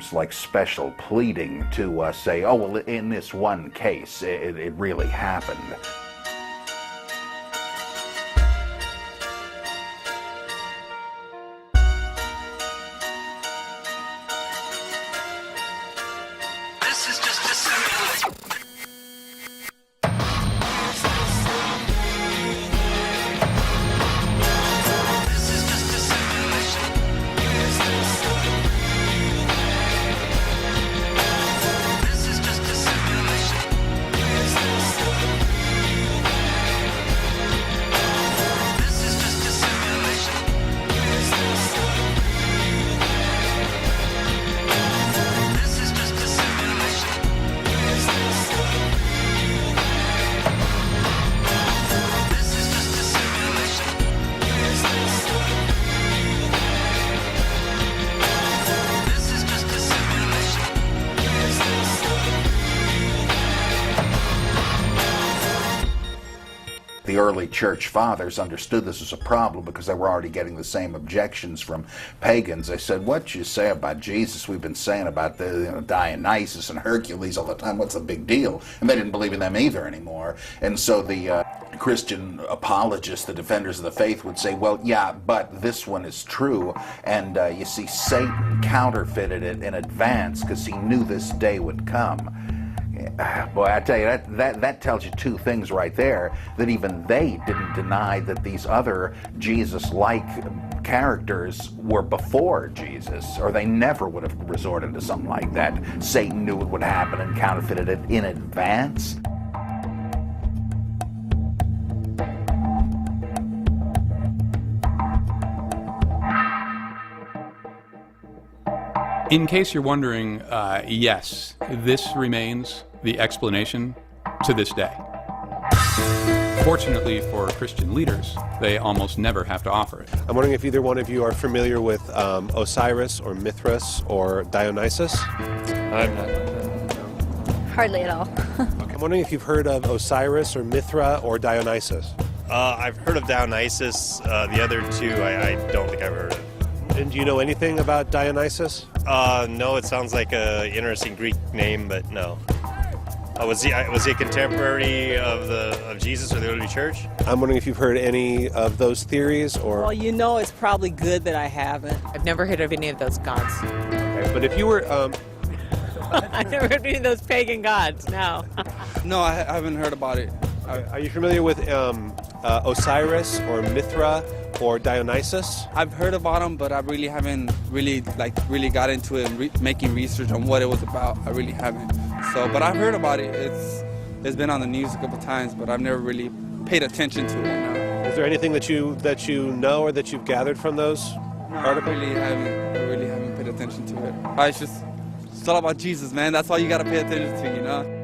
seems like special pleading to say, oh, well, in this one case, it really happened. This is just a simulation. This is just a simulation. This is just a simulation. This is just a simulation. This is just a simulation. This is just a simulation. This is just a simulation. The early church fathers understood this was a problem because they were already getting the same objections from pagans. They said, what you say about Jesus, we've been saying about the Dionysus and Hercules all the time. What's the big deal? And they didn't believe in them either anymore. And so the Christian apologists, the defenders of the faith, would say, well, yeah, but this one is true. And you see, Satan counterfeited it in advance because he knew this day would come. Boy, I tell you, that tells you two things right there, that even they didn't deny that these other Jesus-like characters were before Jesus, or they never would have resorted to something like that. Satan knew it would happen and counterfeited it in advance. In case you're wondering, yes, this remains the explanation to this day. Fortunately for Christian leaders, they almost never have to offer it. I'm wondering if either one of you are familiar with Osiris or Mithras or Dionysus? I'm not. Hardly at all. I'm wondering if you've heard of Osiris or Mithra or Dionysus? I've heard of Dionysus. The other two, I don't think I've heard of. And do you know anything about Dionysus? No, it sounds like an interesting Greek name, but no. Was he a contemporary of Jesus or the early church? I'm wondering if you've heard any of those theories, or... Well, you know, it's probably good that I haven't. I've never heard of any of those gods. Okay, but if you were... I've never heard of any of those pagan gods, no. No, I haven't heard about it. Are you familiar with Osiris or Mithra or Dionysus? I've heard about them, but I really haven't really got into it and making research on what it was about. I really haven't. So, but I've heard about it. It's been on the news a couple times, but I've never really paid attention to it. No. Is there anything that you know or that you've gathered from those articles? I really haven't paid attention to it. It's all about Jesus, man. That's all you got to pay attention to, you know.